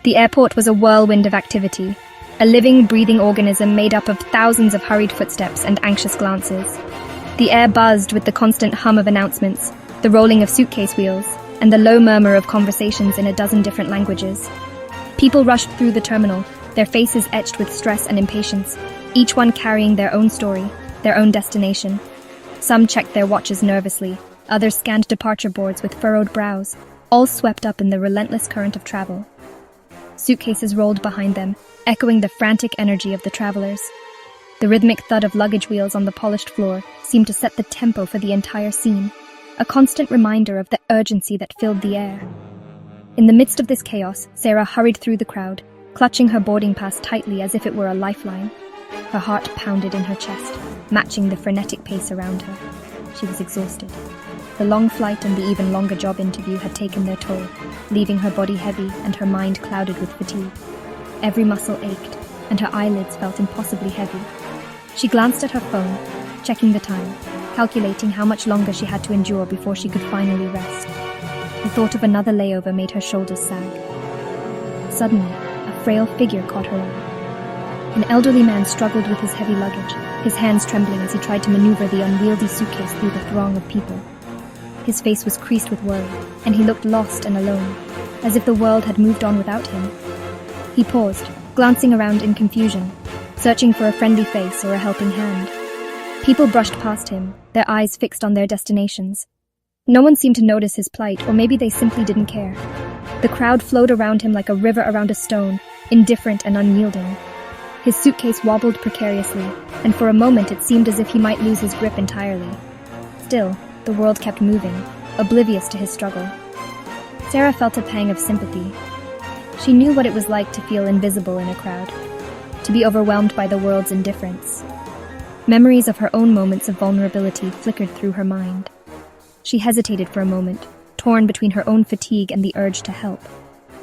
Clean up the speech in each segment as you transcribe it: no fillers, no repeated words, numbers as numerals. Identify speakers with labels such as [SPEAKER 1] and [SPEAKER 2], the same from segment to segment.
[SPEAKER 1] The airport was a whirlwind of activity, a living, breathing organism made up of thousands of hurried footsteps and anxious glances. The air buzzed with the constant hum of announcements, the rolling of suitcase wheels, and the low murmur of conversations in a dozen different languages. People rushed through the terminal, their faces etched with stress and impatience, each one carrying their own story, their own destination. Some checked their watches nervously, others scanned departure boards with furrowed brows, all swept up in the relentless current of travel. Suitcases rolled behind them, echoing the frantic energy of the travelers. The rhythmic thud of luggage wheels on the polished floor seemed to set the tempo for the entire scene, a constant reminder of the urgency that filled the air. In the midst of this chaos, Sarah hurried through the crowd, clutching her boarding pass tightly as if it were a lifeline. Her heart pounded in her chest, matching the frenetic pace around her. She was exhausted. The long flight and the even longer job interview had taken their toll, leaving her body heavy and her mind clouded with fatigue. Every muscle ached, and her eyelids felt impossibly heavy. She glanced at her phone, checking the time, calculating how much longer she had to endure before she could finally rest. The thought of another layover made her shoulders sag. Suddenly, a frail figure caught her eye. An elderly man struggled with his heavy luggage, his hands trembling as he tried to maneuver the unwieldy suitcase through the throng of people. His face was creased with worry, and he looked lost and alone, as if the world had moved on without him. He paused, glancing around in confusion, searching for a friendly face or a helping hand. People brushed past him, their eyes fixed on their destinations. No one seemed to notice his plight, or maybe they simply didn't care. The crowd flowed around him like a river around a stone, indifferent and unyielding. His suitcase wobbled precariously, and for a moment it seemed as if he might lose his grip entirely. Still, the world kept moving, oblivious to his struggle. Sarah felt a pang of sympathy. She knew what it was like to feel invisible in a crowd, to be overwhelmed by the world's indifference. Memories of her own moments of vulnerability flickered through her mind. She hesitated for a moment, torn between her own fatigue and the urge to help.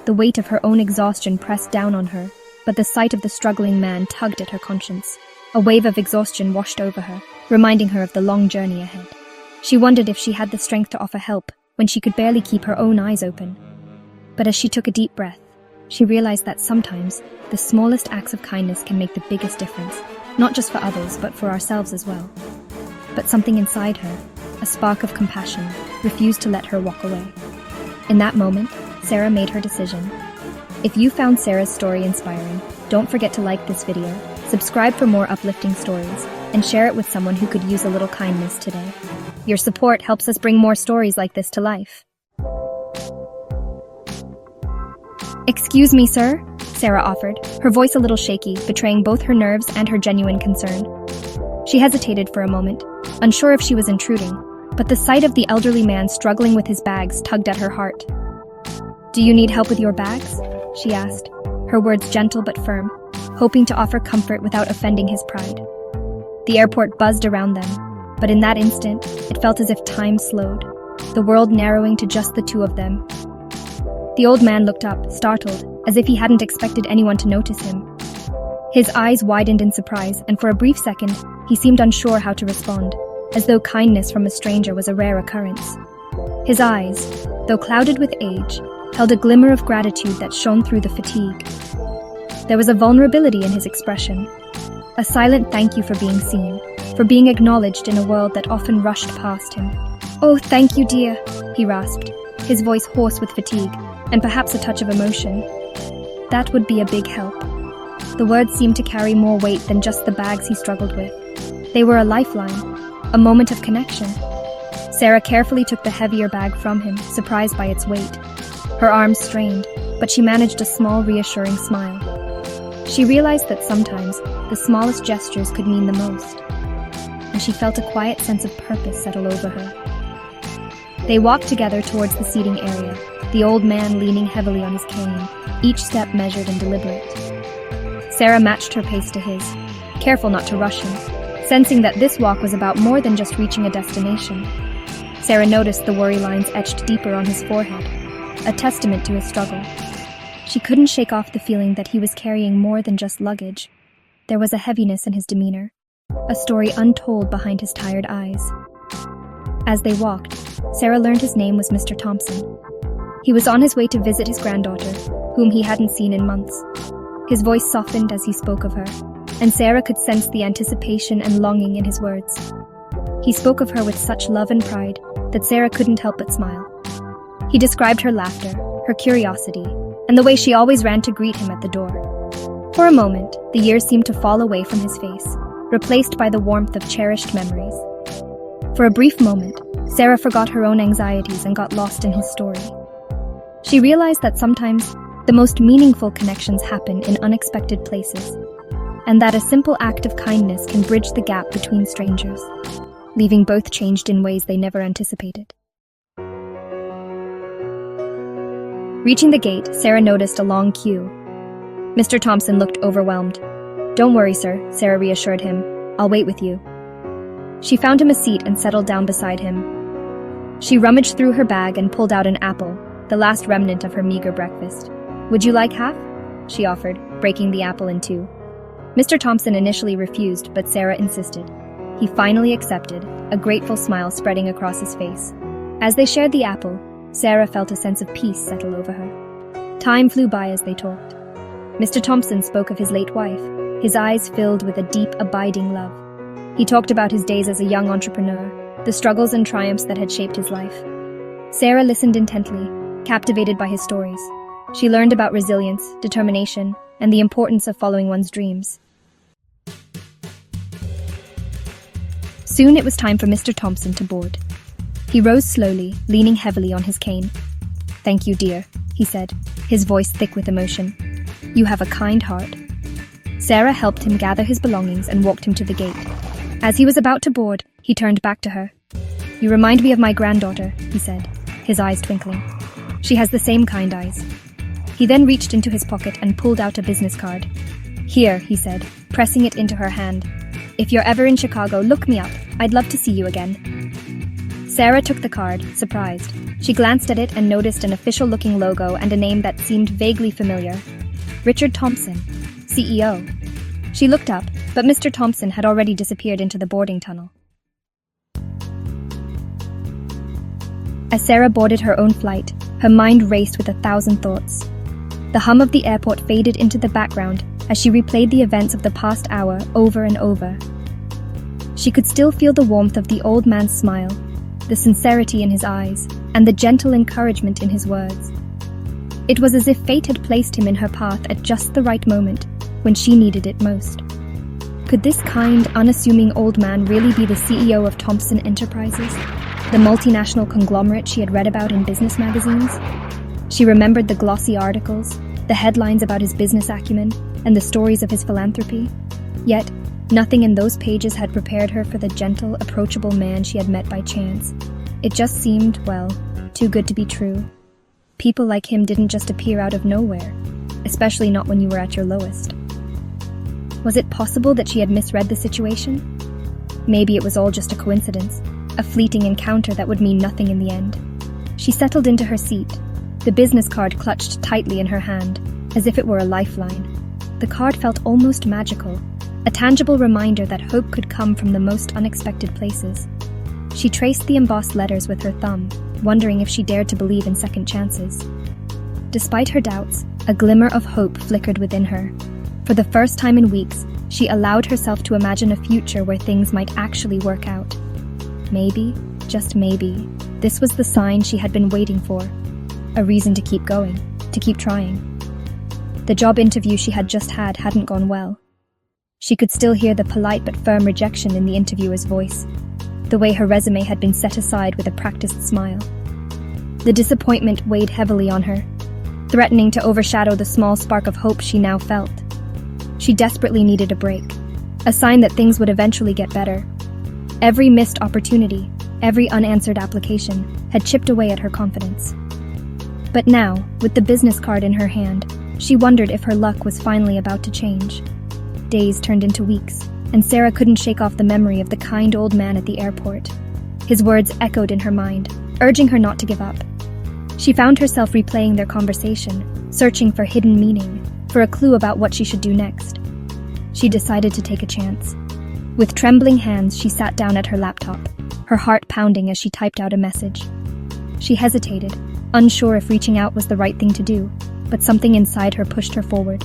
[SPEAKER 1] The weight of her own exhaustion pressed down on her, but the sight of the struggling man tugged at her conscience. A wave of exhaustion washed over her, reminding her of the long journey ahead. She wondered if she had the strength to offer help when she could barely keep her own eyes open. But as she took a deep breath, she realized that sometimes the smallest acts of kindness can make the biggest difference, not just for others, but for ourselves as well. But something inside her, a spark of compassion, refused to let her walk away. In that moment, Sarah made her decision. If you found Sarah's story inspiring, don't forget to like this video, subscribe for more uplifting stories, and share it with someone who could use a little kindness today. Your support helps us bring more stories like this to life. "Excuse me, sir," Sarah offered, her voice a little shaky, betraying both her nerves and her genuine concern. She hesitated for a moment, unsure if she was intruding, but the sight of the elderly man struggling with his bags tugged at her heart. "Do you need help with your bags?" she asked, her words gentle but firm, hoping to offer comfort without offending his pride. The airport buzzed around them, but in that instant, it felt as if time slowed, the world narrowing to just the two of them. The old man looked up, startled, as if he hadn't expected anyone to notice him. His eyes widened in surprise, and for a brief second, he seemed unsure how to respond, as though kindness from a stranger was a rare occurrence. His eyes, though clouded with age, held a glimmer of gratitude that shone through the fatigue. There was a vulnerability in his expression, a silent thank you for being seen, for being acknowledged in a world that often rushed past him. "Oh, thank you, dear," he rasped, his voice hoarse with fatigue, and perhaps a touch of emotion. That would be a big help. The words seemed to carry more weight than just the bags he struggled with. They were a lifeline, a moment of connection. Sarah carefully took the heavier bag from him, surprised by its weight. Her arms strained, but she managed a small, reassuring smile. She realized that sometimes the smallest gestures could mean the most, and she felt a quiet sense of purpose settle over her. They walked together towards the seating area, the old man leaning heavily on his cane, each step measured and deliberate. Sarah matched her pace to his, careful not to rush him, sensing that this walk was about more than just reaching a destination. Sarah noticed the worry lines etched deeper on his forehead, a testament to his struggle. She couldn't shake off the feeling that he was carrying more than just luggage. There was a heaviness in his demeanor, a story untold behind his tired eyes. As they walked, Sarah learned his name was Mr. Thompson. He was on his way to visit his granddaughter, whom he hadn't seen in months. His voice softened as he spoke of her, and Sarah could sense the anticipation and longing in his words. He spoke of her with such love and pride that Sarah couldn't help but smile. He described her laughter, her curiosity, and the way she always ran to greet him at the door. For a moment, the years seemed to fall away from his face, replaced by the warmth of cherished memories. For a brief moment, Sarah forgot her own anxieties and got lost in his story. She realized that sometimes the most meaningful connections happen in unexpected places, and that a simple act of kindness can bridge the gap between strangers, leaving both changed in ways they never anticipated. Reaching the gate, Sarah noticed a long queue. Mr. Thompson looked overwhelmed. "Don't worry, sir," Sarah reassured him. "I'll wait with you." She found him a seat and settled down beside him. She rummaged through her bag and pulled out an apple, the last remnant of her meager breakfast. "Would you like half?" she offered, breaking the apple in two. Mr. Thompson initially refused, but Sarah insisted. He finally accepted, a grateful smile spreading across his face. As they shared the apple, Sarah felt a sense of peace settle over her. Time flew by as they talked. Mr. Thompson spoke of his late wife, his eyes filled with a deep, abiding love. He talked about his days as a young entrepreneur, the struggles and triumphs that had shaped his life. Sarah listened intently, captivated by his stories. She learned about resilience, determination, and the importance of following one's dreams. Soon it was time for Mr. Thompson to board. He rose slowly, leaning heavily on his cane. "Thank you, dear," he said, his voice thick with emotion. "You have a kind heart." Sarah helped him gather his belongings and walked him to the gate. As he was about to board, he turned back to her. "You remind me of my granddaughter," he said, his eyes twinkling. "She has the same kind eyes." He then reached into his pocket and pulled out a business card. "Here," he said, pressing it into her hand. "If you're ever in Chicago, look me up. I'd love to see you again." Sarah took the card, surprised. She glanced at it and noticed an official-looking logo and a name that seemed vaguely familiar. Richard Thompson, CEO. She looked up, but Mr. Thompson had already disappeared into the boarding tunnel. As Sarah boarded her own flight, her mind raced with 1,000 thoughts. The hum of the airport faded into the background as she replayed the events of the past hour over and over. She could still feel the warmth of the old man's smile, the sincerity in his eyes, and the gentle encouragement in his words. It was as if fate had placed him in her path at just the right moment, when she needed it most. Could this kind, unassuming old man really be the CEO of Thompson Enterprises, the multinational conglomerate she had read about in business magazines? She remembered the glossy articles, the headlines about his business acumen, and the stories of his philanthropy. Yet, nothing in those pages had prepared her for the gentle, approachable man she had met by chance. It just seemed, well, too good to be true. People like him didn't just appear out of nowhere, especially not when you were at your lowest. Was it possible that she had misread the situation? Maybe it was all just a coincidence, a fleeting encounter that would mean nothing in the end. She settled into her seat, the business card clutched tightly in her hand, as if it were a lifeline. The card felt almost magical, a tangible reminder that hope could come from the most unexpected places. She traced the embossed letters with her thumb, wondering if she dared to believe in second chances. Despite her doubts, a glimmer of hope flickered within her. For the first time in weeks, she allowed herself to imagine a future where things might actually work out. Maybe, just maybe, this was the sign she had been waiting for. A reason to keep going, to keep trying. The job interview she had just had hadn't gone well. She could still hear the polite but firm rejection in the interviewer's voice, the way her resume had been set aside with a practiced smile. The disappointment weighed heavily on her, threatening to overshadow the small spark of hope she now felt. She desperately needed a break, a sign that things would eventually get better. Every missed opportunity, every unanswered application, had chipped away at her confidence. But now, with the business card in her hand, she wondered if her luck was finally about to change. Days turned into weeks, and Sarah couldn't shake off the memory of the kind old man at the airport. His words echoed in her mind, urging her not to give up. She found herself replaying their conversation, searching for hidden meaning, for a clue about what she should do next. She decided to take a chance. With trembling hands, she sat down at her laptop, her heart pounding as she typed out a message. She hesitated, unsure if reaching out was the right thing to do. but something inside her pushed her forward.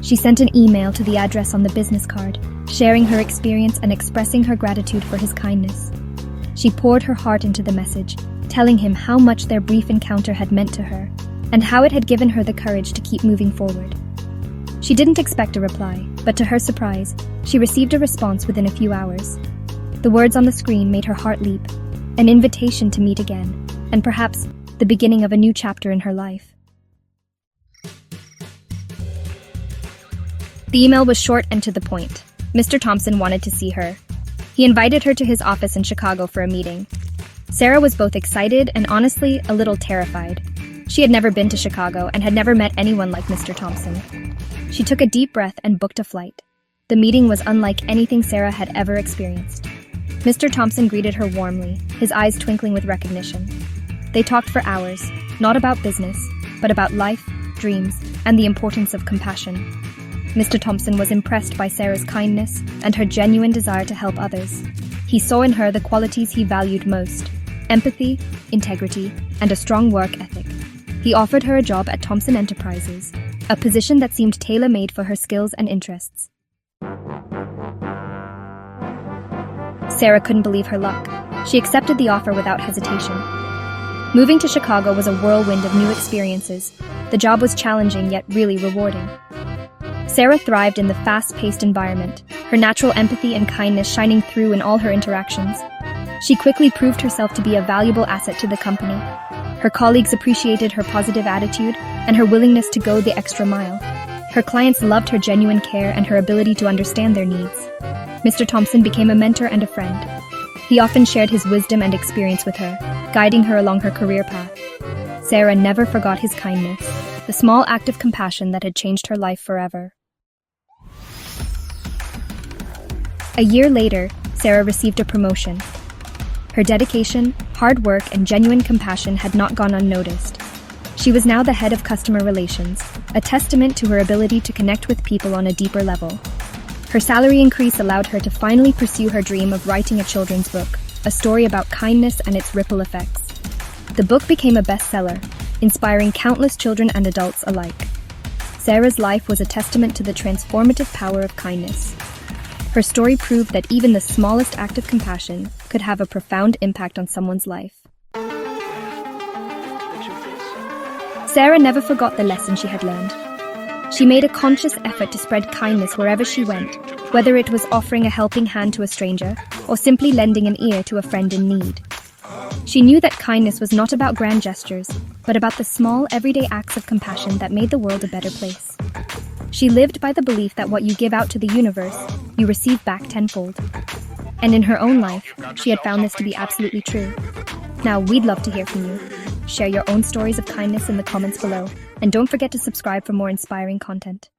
[SPEAKER 1] She sent an email to the address on the business card, sharing her experience and expressing her gratitude for his kindness. She poured her heart into the message, telling him how much their brief encounter had meant to her, and how it had given her the courage to keep moving forward. She didn't expect a reply, but to her surprise, she received a response within a few hours. The words on the screen made her heart leap, an invitation to meet again, and perhaps the beginning of a new chapter in her life. The email was short and to the point. Mr. Thompson wanted to see her. He invited her to his office in Chicago for a meeting. Sarah was both excited and honestly a little terrified. She had never been to Chicago and had never met anyone like Mr. Thompson. She took a deep breath and booked a flight. The meeting was unlike anything Sarah had ever experienced. Mr. Thompson greeted her warmly, his eyes twinkling with recognition. They talked for hours, not about business, but about life, dreams, and the importance of compassion. Mr. Thompson was impressed by Sarah's kindness and her genuine desire to help others. He saw in her the qualities he valued most: empathy, integrity, and a strong work ethic. He offered her a job at Thompson Enterprises, a position that seemed tailor-made for her skills and interests. Sarah couldn't believe her luck. She accepted the offer without hesitation. Moving to Chicago was a whirlwind of new experiences. The job was challenging yet really rewarding. Sarah thrived in the fast-paced environment, her natural empathy and kindness shining through in all her interactions. She quickly proved herself to be a valuable asset to the company. Her colleagues appreciated her positive attitude and her willingness to go the extra mile. Her clients loved her genuine care and her ability to understand their needs. Mr. Thompson became a mentor and a friend. He often shared his wisdom and experience with her, guiding her along her career path. Sarah never forgot his kindness, the small act of compassion that had changed her life forever. A year later, Sarah received a promotion. Her dedication, hard work, and genuine compassion had not gone unnoticed. She was now the head of customer relations, a testament to her ability to connect with people on a deeper level. Her salary increase allowed her to finally pursue her dream of writing a children's book, a story about kindness and its ripple effects. The book became a bestseller, inspiring countless children and adults alike. Sarah's life was a testament to the transformative power of kindness. Her story proved that even the smallest act of compassion could have a profound impact on someone's life. Sarah never forgot the lesson she had learned. She made a conscious effort to spread kindness wherever she went, whether it was offering a helping hand to a stranger or simply lending an ear to a friend in need. She knew that kindness was not about grand gestures, but about the small, everyday acts of compassion that made the world a better place. She lived by the belief that what you give out to the universe, you receive back tenfold. And in her own life, she had found this to be absolutely true. Now, we'd love to hear from you. Share your own stories of kindness in the comments below, and don't forget to subscribe for more inspiring content.